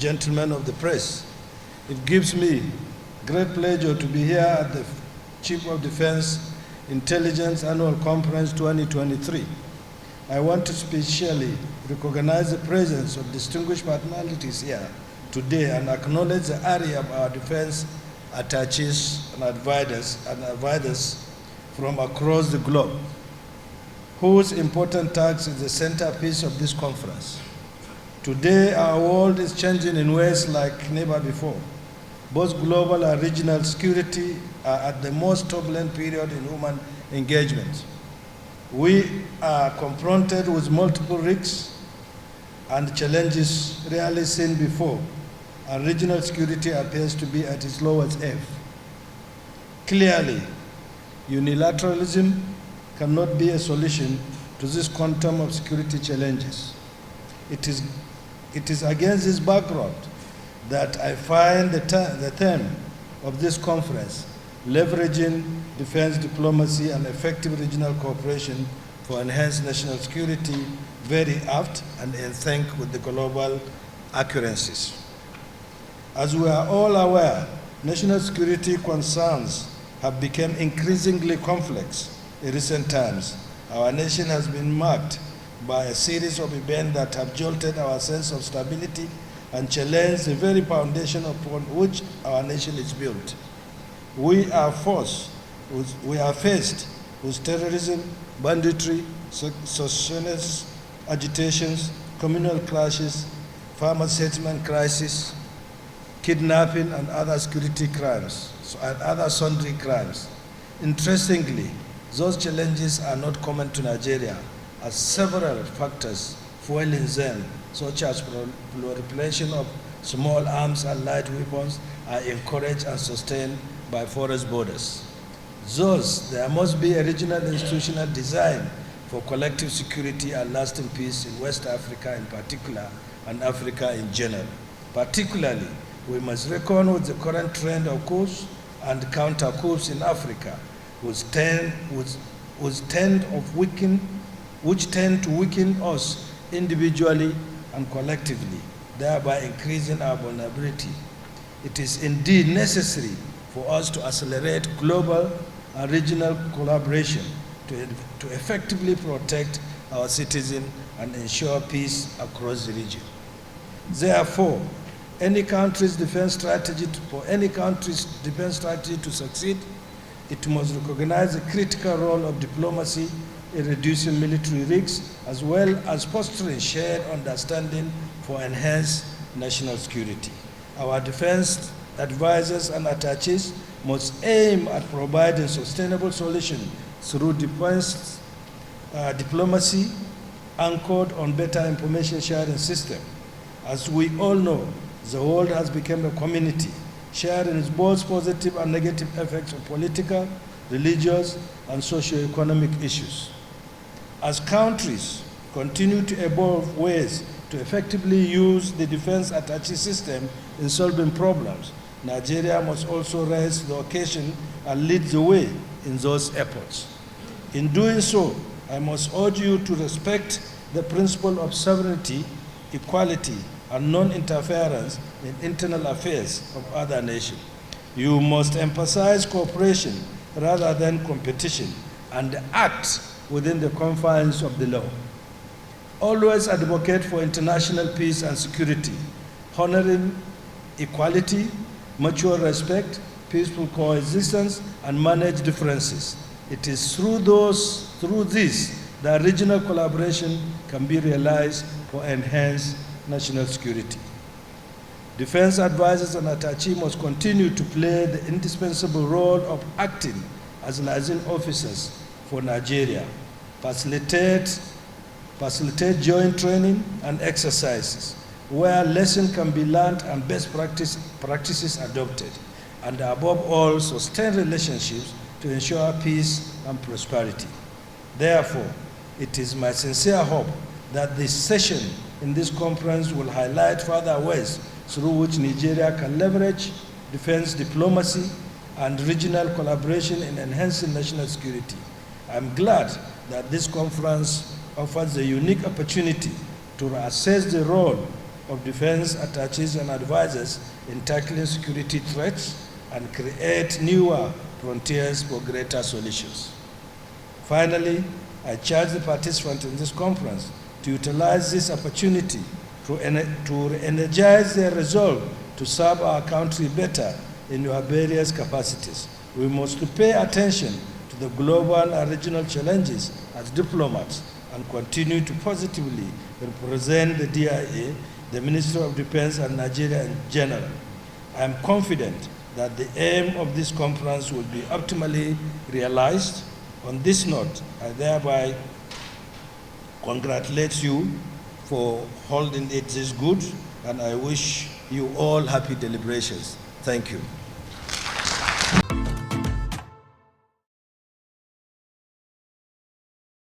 gentlemen of the press. It gives me great pleasure to be here at the Chief of Defense Intelligence Annual Conference 2023. I want to specially recognize the presence of distinguished personalities here today and acknowledge the area of our defense attaches and advisors from across the globe, whose important task is the centerpiece of this conference. Today, our world is changing in ways like never before. Both global and regional security are at the most turbulent period in human engagement. We are confronted with multiple risks and challenges rarely seen before, and regional security appears to be at its lowest ebb. Clearly, unilateralism cannot be a solution to this quantum of security challenges. It is against this background that I find the theme of this conference, leveraging defense diplomacy and effective regional cooperation for enhanced national security, very apt and in sync with the global occurrences. As we are all aware, national security concerns have become increasingly complex in recent times. Our nation has been marked by a series of events that have jolted our sense of stability and challenged the very foundation upon which our nation is built. We are faced with terrorism, banditry, secessionist agitations, communal clashes, farmer settlement crisis, kidnapping, and other security crimes, and other sundry crimes. Interestingly, those challenges are not common to Nigeria, as several factors fueling them, such as proliferation of small arms and light weapons, are encouraged and sustained by forest borders. Thus, there must be a regional institutional design for collective security and lasting peace in West Africa in particular and Africa in general. Particularly, we must reckon with the current trend of coups and counter-coups in Africa, which tend to weaken us individually and collectively, thereby increasing our vulnerability. It is indeed necessary for us to accelerate global and regional collaboration to effectively protect our citizens and ensure peace across the region. Therefore, for any country's defense strategy to succeed, it must recognize the critical role of diplomacy in reducing military risks, as well as fostering shared understanding for enhanced national security. Our defense advisors and attaches must aim at providing sustainable solutions through defense diplomacy anchored on better information sharing system. As we all know, the world has become a community, sharing both positive and negative effects of political, religious, and socio-economic issues. As countries continue to evolve ways to effectively use the defense attaché system in solving problems, Nigeria must also rise the occasion and lead the way in those efforts. In doing so, I must urge you to respect the principle of sovereignty, equality, and non-interference in internal affairs of other nations. You must emphasize cooperation rather than competition and act within the confines of the law. Always advocate for international peace and security, honoring equality, mutual respect, peaceful coexistence, and manage differences. It is through this that regional collaboration can be realized for enhanced national security. Defense advisors and attaché must continue to play the indispensable role of acting as liaison officers for Nigeria, facilitate joint training and exercises where lessons can be learned and best practices adopted, and above all, sustain relationships to ensure peace and prosperity. Therefore, it is my sincere hope that this session in this conference will highlight further ways through which Nigeria can leverage defense diplomacy and regional collaboration in enhancing national security. I'm glad that this conference offers a unique opportunity to assess the role of defense attaches and advisors in tackling security threats and create newer frontiers for greater solutions. Finally, I charge the participants in this conference to utilize this opportunity to energize their resolve to serve our country better in your various capacities. We must pay attention to the global and regional challenges as diplomats and continue to positively represent the DIA, the Ministry of Defense, and Nigeria in general. I am confident that the aim of this conference will be optimally realized. On this note, I thereby congratulate you for holding it this good, and I wish you all happy deliberations. Thank you.